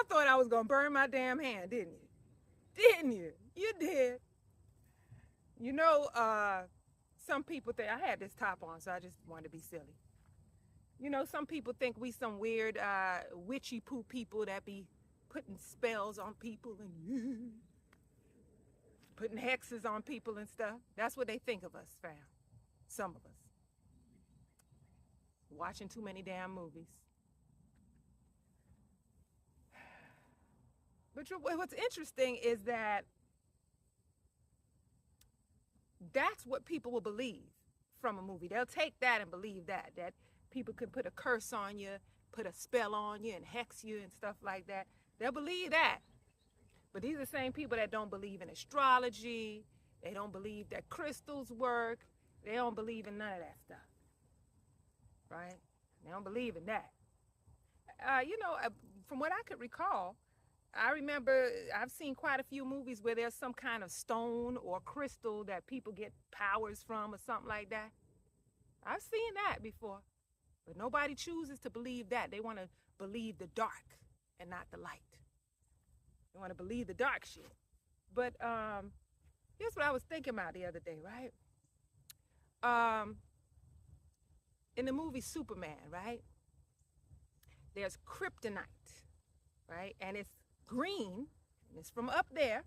thought I was going to burn my damn hand, didn't you? Didn't you? You did. You know, some people think I had this top on, so I just wanted to be silly. You know, some people think we some weird witchy poo people that be putting spells on people and putting hexes on people and stuff. That's what they think of us, fam. Some of us. Watching too many damn movies. But what's interesting is that that's what people will believe from a movie. They'll take that and believe that people can put a curse on you, put a spell on you and hex you and stuff like that. They'll believe that. But these are the same people that don't believe in astrology. They don't believe that crystals work. They don't believe in none of that stuff. Right? They don't believe in that. From what I could recall, I remember I've seen quite a few movies where there's some kind of stone or crystal that people get powers from or something like that. I've seen that before. But nobody chooses to believe that. They want to believe the dark and not the light. They want to believe the dark shit. But here's what I was thinking about the other day, right? In the movie Superman, right? There's kryptonite, right? And it's green, and it's from up there,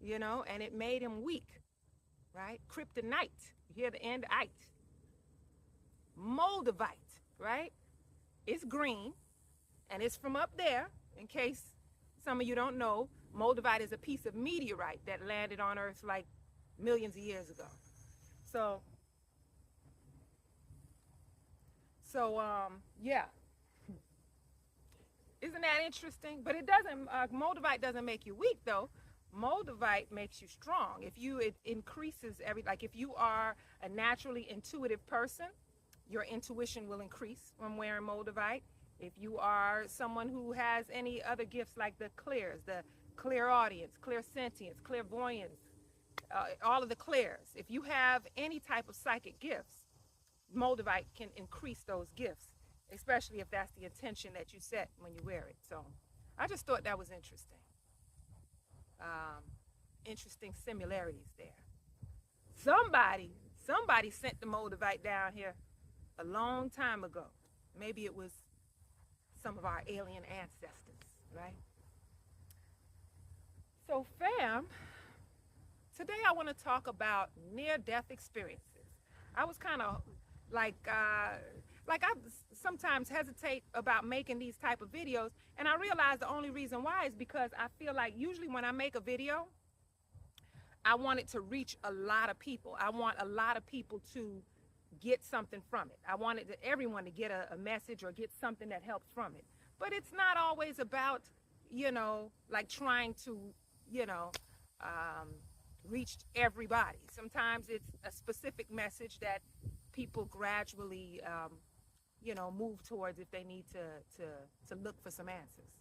and it made him weak, right? Kryptonite. You hear the end, ite. Moldavite, right? It's green, and it's from up there. In case some of you don't know, Moldavite is a piece of meteorite that landed on Earth like millions of years ago. So yeah. Isn't that interesting? But it doesn't, Moldavite doesn't make you weak though. Moldavite makes you strong. It increases like if you are a naturally intuitive person, your intuition will increase from wearing Moldavite. If you are someone who has any other gifts like the clairaudience, clairsentience, clairvoyance, all of the clairs, if you have any type of psychic gifts, Moldavite can increase those gifts, especially if that's the intention that you set when you wear it. So I just thought that was interesting. Interesting similarities there. Somebody sent the Moldavite down here a long time ago. Maybe it was some of our alien ancestors, right? So fam, today I want to talk about near-death experiences. I was kind of like I sometimes hesitate about making these type of videos, and I realize the only reason why is because I feel like usually when I make a video, I want it to reach a lot of people. I want a lot of people to get something from it. I want everyone to get a message or get something that helps from it. But it's not always about, like trying to, reach everybody. Sometimes it's a specific message that people gradually, move towards if they need to look for some answers.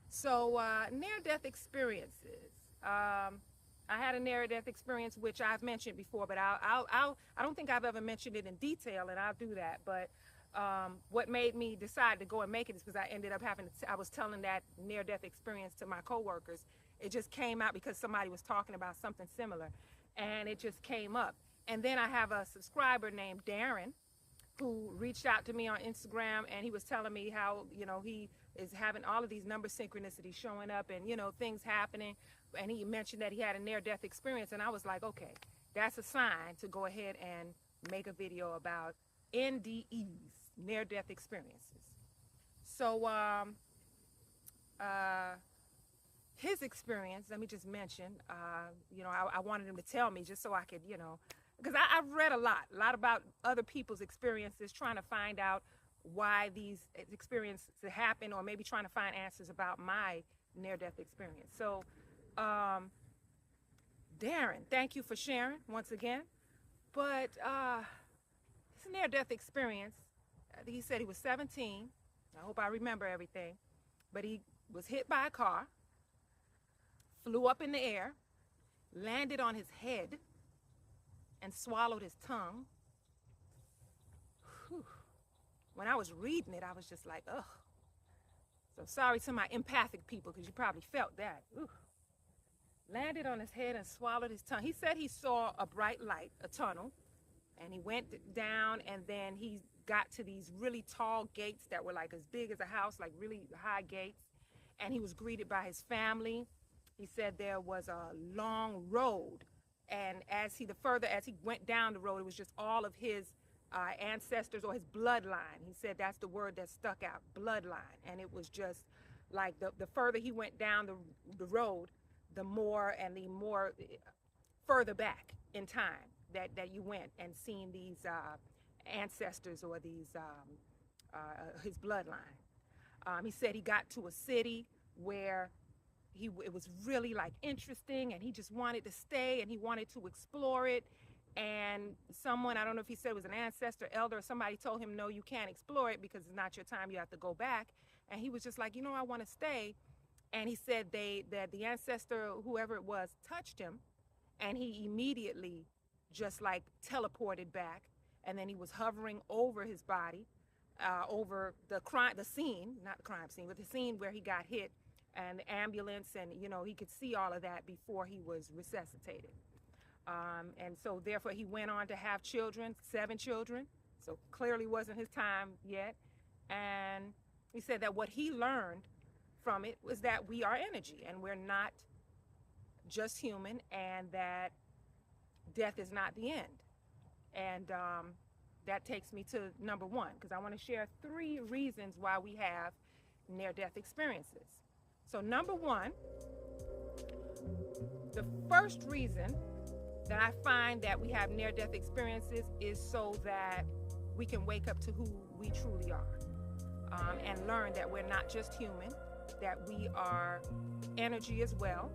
So near-death experiences. I had a near-death experience, which I've mentioned before, but I don't think I've ever mentioned it in detail, and I'll do that. But what made me decide to go and make it is because I ended up I was telling that near-death experience to my coworkers. It just came out because somebody was talking about something similar, and it just came up. And then I have a subscriber named Darren who reached out to me on Instagram, and he was telling me how, he is having all of these number synchronicities showing up and, things happening. And he mentioned that he had a near-death experience, and I was like, okay, that's a sign to go ahead and make a video about NDEs, near-death experiences. So his experience, let me just mention, I wanted him to tell me just so I could, because I've read a lot about other people's experiences, trying to find out why these experiences happen, or maybe trying to find answers about my near-death experience. So Darren, thank you for sharing once again. But his near-death experience, he said he was 17. I hope I remember everything. But he was hit by a car, flew up in the air, landed on his head, and swallowed his tongue. Whew. When I was reading it, I was just like, ugh. So sorry to my empathic people, because you probably felt that. Ooh. Landed on his head and swallowed his tongue. He said he saw a bright light, a tunnel, and he went down, and then he got to these really tall gates that were like as big as a house, like really high gates, and he was greeted by his family. He said there was a long road, and as he went down the road, it was just all of his ancestors or his bloodline. He said that's the word that stuck out, bloodline. And it was just like the further he went down the road, the more further back in time that you went and seen these ancestors or these his bloodline. He said he got to a city where it was really like interesting, and he just wanted to stay and he wanted to explore it. And someone, I don't know if he said it was an ancestor, elder, or somebody told him, no, you can't explore it because it's not your time, you have to go back. And he was just like, I want to stay. And he said that the ancestor, whoever it was, touched him, and he immediately just like teleported back. And then he was hovering over his body, over the scene, not the crime scene, but the scene where he got hit, and the ambulance, and he could see all of that before he was resuscitated. And so therefore he went on to have children, 7 children. So clearly wasn't his time yet. And he said that what he learned from it was that we are energy, and we're not just human, and that death is not the end. And that takes me to number 1, because I want to share 3 reasons why we have near-death experiences. So number 1, the first reason that I find that we have near-death experiences is so that we can wake up to who we truly are, and learn that we're not just human, that we are energy as well.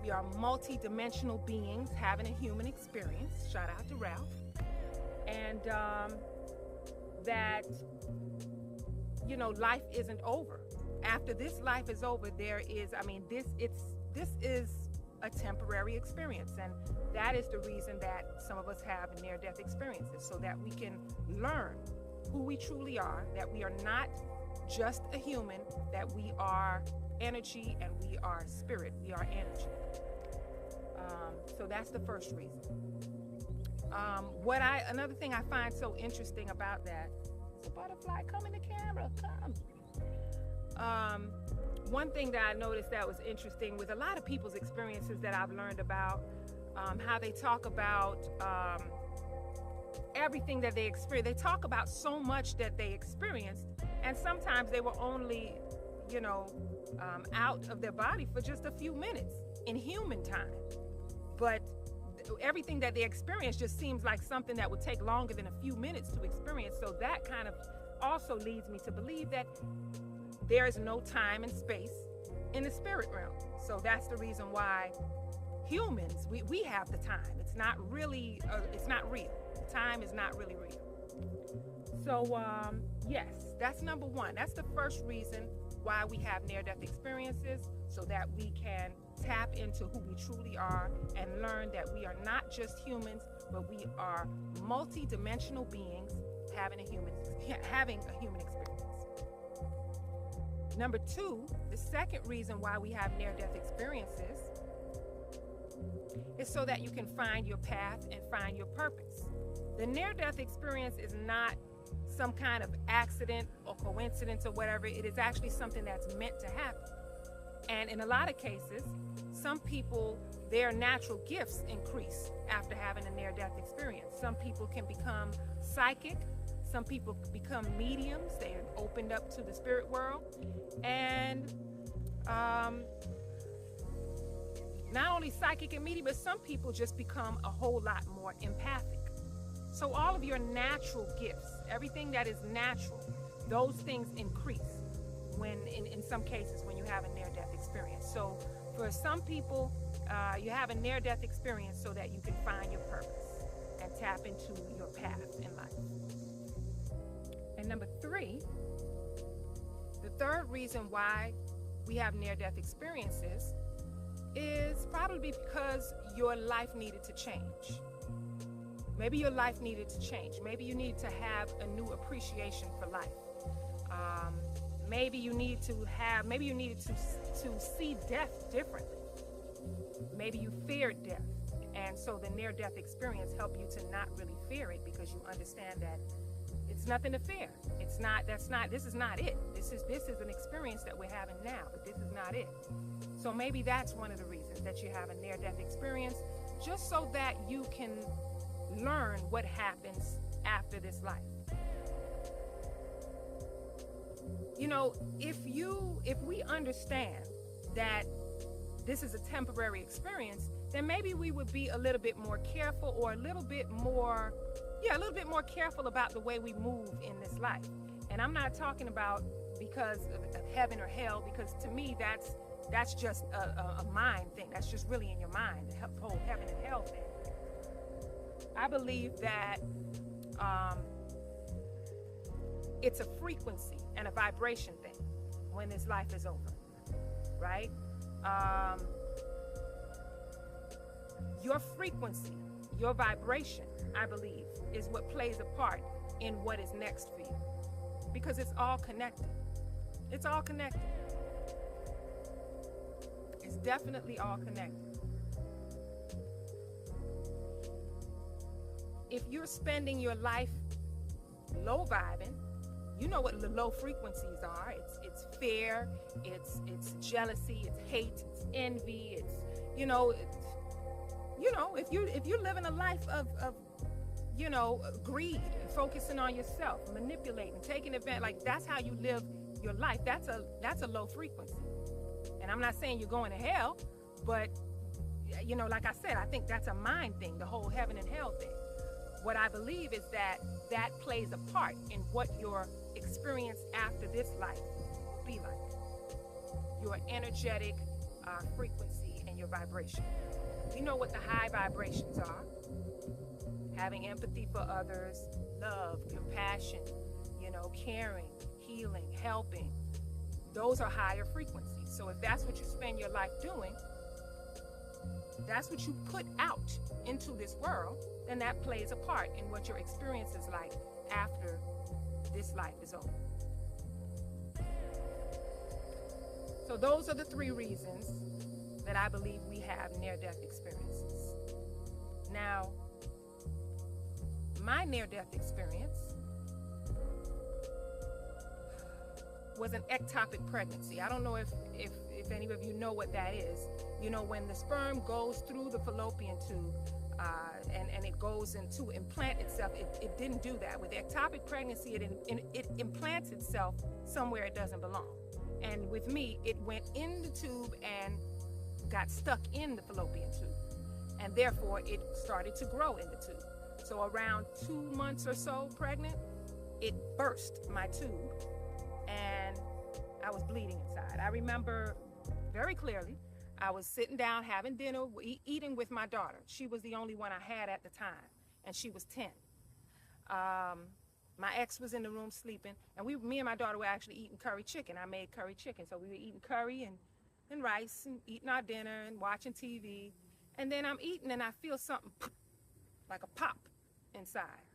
We are multi-dimensional beings having a human experience. Shout out to Ralph. And that, life isn't over. After this life is over, this is a temporary experience. And that is the reason that some of us have near-death experiences, so that we can learn who we truly are, that we are not just a human, that we are energy, and we are spirit. We are energy. So that's the first reason. Another thing I find so interesting about that is a butterfly. Come in the camera, come. One thing that I noticed that was interesting with a lot of people's experiences that I've learned about, how they talk about everything that they experience. They talk about so much that they experienced, and sometimes they were only, out of their body for just a few minutes in human time. But everything that they experience just seems like something that would take longer than a few minutes to experience. So that kind of also leads me to believe that there is no time and space in the spirit realm. So that's the reason why humans, we have the time. It's not really, it's not real. The time is not really real. So yes, that's number 1. That's the first reason why we have near-death experiences, so that we can tap into who we truly are and learn that we are not just humans, but we are multi-dimensional beings having a human experience. Number 2, the second reason why we have near-death experiences is so that you can find your path and find your purpose. The near-death experience is not some kind of accident or coincidence or whatever. It is actually something that's meant to happen. And in a lot of cases, some people, their natural gifts increase after having a near-death experience. Some people can become psychic. Some people become mediums. They are opened up to the spirit world. And not only psychic and medium, but some people just become a whole lot more empathic. So all of your natural gifts, everything that is natural, those things increase when, in some cases, when you have a near-death experience. So for some people, you have a near-death experience so that you can find your purpose and tap into your path in life. And number 3, the third reason why we have near-death experiences is probably because your life needed to change. Maybe your life needed to change. Maybe you need to have a new appreciation for life. Um, maybe you need to have, maybe you needed to see death differently. Maybe you feared death. And so the near-death experience helped you to not really fear it, because you understand that it's nothing to fear. It's not, this is not it. This is an experience that we're having now, but this is not it. So maybe that's one of the reasons that you have a near-death experience, just so that you can learn what happens after this life. You know, if we understand that this is a temporary experience, then maybe we would be a little bit more careful, or a little bit more careful about the way we move in this life. And I'm not talking about because of heaven or hell, because to me that's just a mind thing. That's just really in your mind, the whole heaven and hell thing. I believe that it's a frequency and a vibration thing when this life is over, right? Your frequency, your vibration, I believe, is what plays a part in what is next for you, because it's all connected. It's all connected. It's definitely all connected. If you're spending your life low vibing, you know what the low frequencies are. It's fear, it's jealousy, it's hate, it's envy, it's if you're living a life of greed and focusing on yourself, manipulating, taking advantage, like that's how you live your life. That's a low frequency. And I'm not saying you're going to hell, but like I said, I think that's a mind thing, the whole heaven and hell thing. What I believe is that plays a part in what your experience after this life will be like. Your energetic frequency and your vibration. We know what the high vibrations are. Having empathy for others, love, compassion, caring, healing, helping. Those are higher frequencies. So if that's what you spend your life doing, that's what you put out into this world, then that plays a part in what your experience is like after this life is over. So those are the 3 reasons that I believe we have near-death experiences. Now, my near-death experience was an ectopic pregnancy. I don't know if any of you know what that is. When the sperm goes through the fallopian tube and it goes into implant itself, it didn't do that. With ectopic pregnancy, it implants itself somewhere it doesn't belong. And with me, it went in the tube and got stuck in the fallopian tube. And therefore, it started to grow in the tube. So around 2 months or so pregnant, it burst my tube and I was bleeding inside. I remember very clearly, I was sitting down having dinner, eating with my daughter. She was the only one I had at the time, and she was 10. My ex was in the room sleeping, and me and my daughter were actually eating curry chicken. I made curry chicken, so we were eating curry and rice and eating our dinner and watching TV. And then I'm eating and I feel something like a pop inside.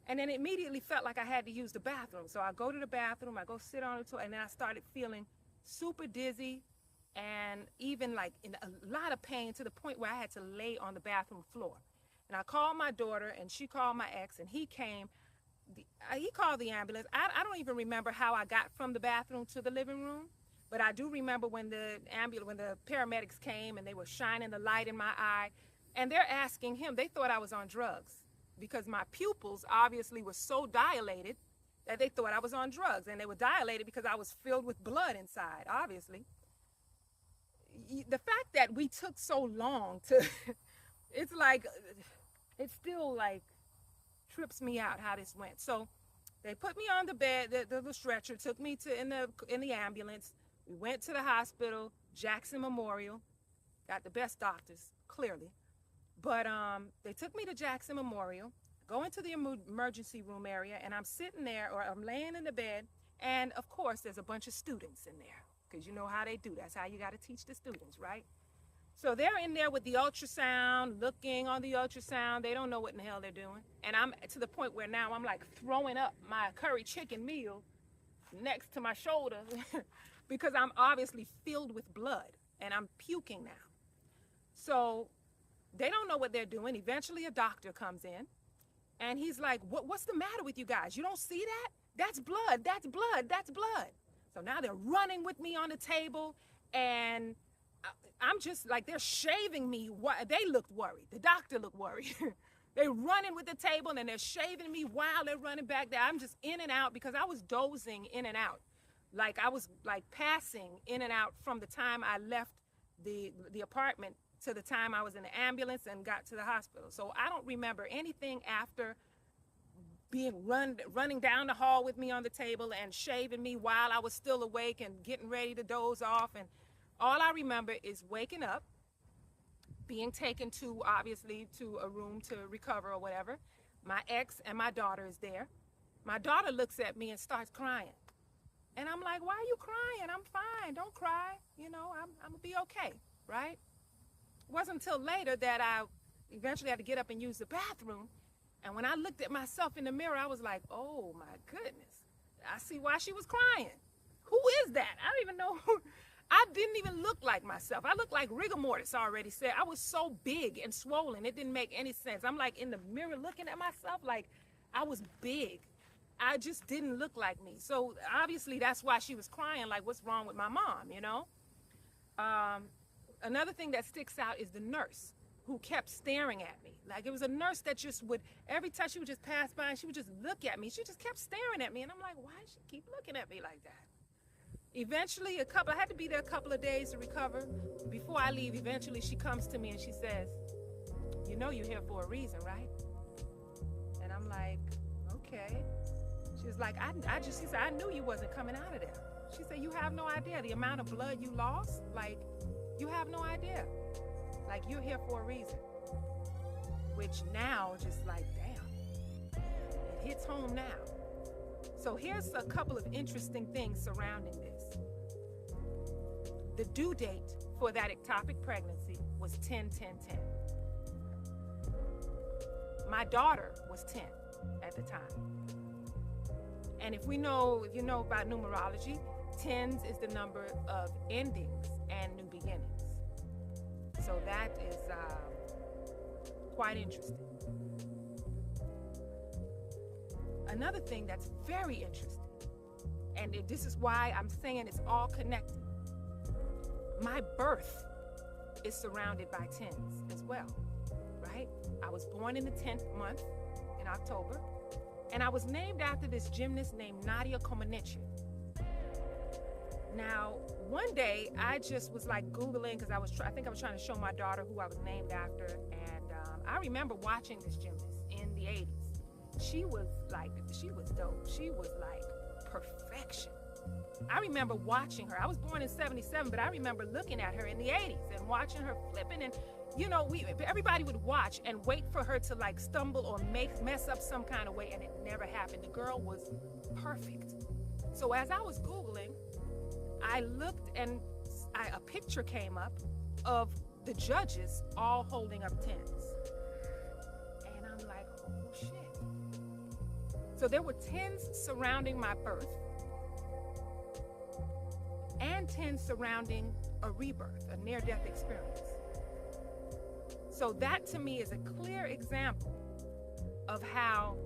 And then it immediately felt like I had to use the bathroom. So I go to the bathroom, I go sit on the toilet, and then I started feeling super dizzy and even like in a lot of pain, to the point where I had to lay on the bathroom floor. And I called my daughter and she called my ex, and he came. He called the ambulance. I don't even remember how I got from the bathroom to the living room, but I do remember when the paramedics came and they were shining the light in my eye, and they're asking him, they thought I was on drugs because my pupils obviously were so dilated that they thought I was on drugs, and they were dilated because I was filled with blood inside, obviously. The fact that we took so long to, it's like, it still like trips me out how this went. So they put me on the bed, the stretcher, took me to in the ambulance. We went to the hospital, Jackson Memorial, got the best doctors, clearly. But they took me to Jackson Memorial, go into the emergency room area, and I'm sitting there, or I'm laying in the bed, and of course there's a bunch of students in there, because you know how they do. That's how you got to teach the students, right? So they're in there with the ultrasound, looking on the ultrasound. They don't know what in the hell they're doing. And I'm to the point where now I'm like throwing up my curry chicken meal next to my shoulder because I'm obviously filled with blood and I'm puking now. So they don't know what they're doing. Eventually a doctor comes in and he's like, what's the matter with you guys? You don't see that? That's blood, that's blood, that's blood. So now they're running with me on the table and I'm just like, they're shaving me. They looked worried. The doctor looked worried. They're running with the table and they're shaving me while they're running back there. I'm just in and out because I was dozing in and out. Like I was like passing in and out from the time I left the apartment to the time I was in the ambulance and got to the hospital. So I don't remember anything after being running down the hall with me on the table and shaving me while I was still awake and getting ready to doze off. And all I remember is waking up, being taken to, obviously, to a room to recover or whatever. My ex and my daughter is there. My daughter looks at me and starts crying. And I'm like, why are you crying? I'm fine. Don't cry. You know, I'm going to be okay, right? It wasn't until later that I eventually had to get up and use the bathroom. And when I looked at myself in the mirror, I was like, oh, my goodness. I see why she was crying. Who is that? I don't even know who. I didn't even look like myself. I looked like rigor mortis already said. I was so big and swollen. It didn't make any sense. I'm like in the mirror looking at myself like I was big. I just didn't look like me. So obviously that's why she was crying, like, what's wrong with my mom, you know? Another thing that sticks out is the nurse who kept staring at me. Like it was a nurse that just would, every time she would just pass by and she would just look at me. She just kept staring at me. And I'm like, why does she keep looking at me like that? Eventually, I had to be there a couple of days to recover. Before I leave, eventually she comes to me and she says, you know you're here for a reason, right? And I'm like, okay. She was like, she said, I knew you wasn't coming out of there. She said, you have no idea the amount of blood you lost. Like, you have no idea. Like, you're here for a reason. Which now, just like, damn, it hits home now. So here's a couple of interesting things surrounding this. The due date for that ectopic pregnancy was 10/10/10. My daughter was 10 at the time. And if you know about numerology, 10s is the number of endings and new beginnings. So that is quite interesting. Another thing that's very interesting, and this is why I'm saying it's all connected. My birth is surrounded by 10s as well, right? I was born in the 10th month in October, and I was named after this gymnast named Nadia Comaneci. Now, one day I just was like Googling because I think I was trying to show my daughter who I was named after, and I remember watching this gymnast in the 80s. She was dope. She was like perfection. I remember watching her. I was born in 77, but I remember looking at her in the 80s and watching her flipping. And, you know, everybody would watch and wait for her to like stumble or mess up some kind of way, and it never happened. The girl was perfect. So as I was Googling, I looked and a picture came up of the judges all holding up 10s. And I'm like, oh shit. So there were 10s surrounding my birth and 10s surrounding a rebirth, a near-death experience. So that to me is a clear example of how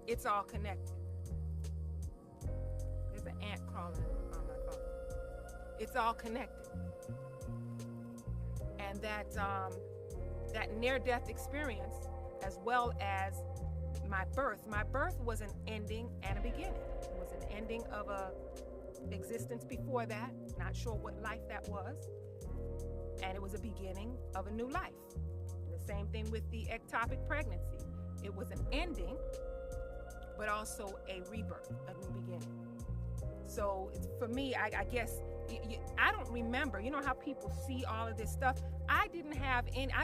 it's all connected. There's an ant crawling on my phone. It's all connected. And that near-death experience, as well as my birth was an ending and a beginning. It was an ending of a existence before that, not sure what life that was, and it was a beginning of a new life. And the same thing with the ectopic pregnancy. It was an ending, but also a rebirth, a new beginning. So for me, I guess, I don't remember, you know how people see all of this stuff? I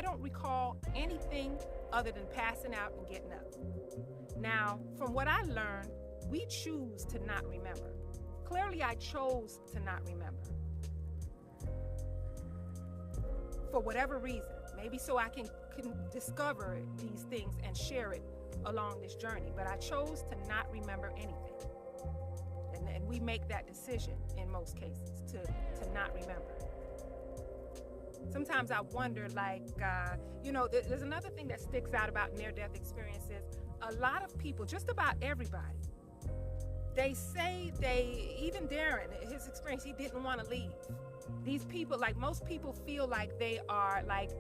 don't recall anything other than passing out and getting up. Now, from what I learned, we choose to not remember. Clearly, I chose to not remember. For whatever reason, maybe so I can discover these things and share it along this journey, but I chose to not remember anything. we make that decision in most cases to not remember. Sometimes I wonder, like, there's another thing that sticks out about near-death experiences. A lot of people, just about everybody, they say even Darren, his experience, he didn't want to leave. These people, like most people, feel like they are, like,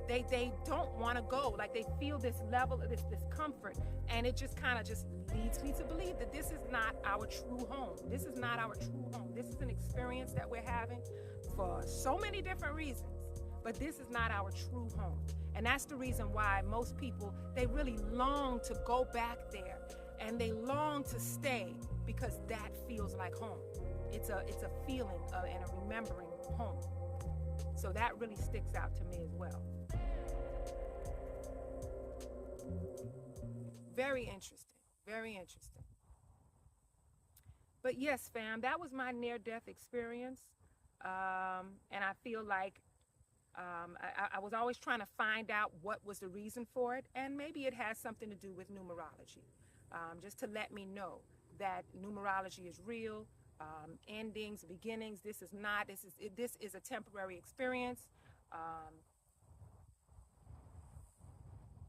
they don't want to go. Like they feel this level of this discomfort, and it just kind of just leads me to believe that this is not our true home. This is not our true home. This is an experience that we're having for so many different reasons, but this is not our true home. And that's the reason why most people, they really long to go back there, and they long to stay, because that feels like home. It's a feeling of, and a remembering home. So that really sticks out to me as well. Very interesting. Very interesting. But yes, fam, that was my near-death experience. And I feel like I was always trying to find out what was the reason for it. And maybe it has something to do with numerology. Just to let me know that numerology is real. Endings, beginnings, this is not. This is a temporary experience.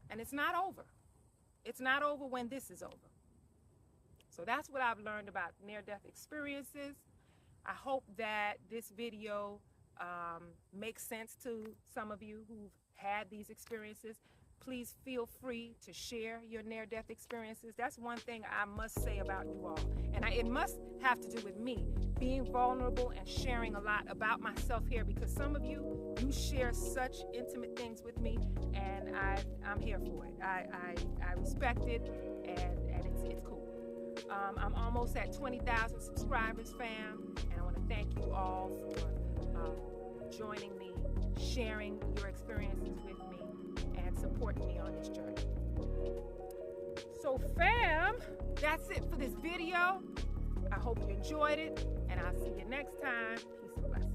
And it's not over. It's not over when this is over. So that's what I've learned about near-death experiences. I hope that this video makes sense to some of you who've had these experiences. Please feel free to share your near-death experiences. That's one thing I must say about you all. And it must have to do with me being vulnerable and sharing a lot about myself here, because some of you share such intimate things with me, and I'm here for it. I respect it, and it's cool. I'm almost at 20,000 subscribers, fam, and I want to thank you all for joining me, sharing your experiences with me, and supporting me on this journey. So fam, that's it for this video. I hope you enjoyed it, and I'll see you next time. Peace and blessings.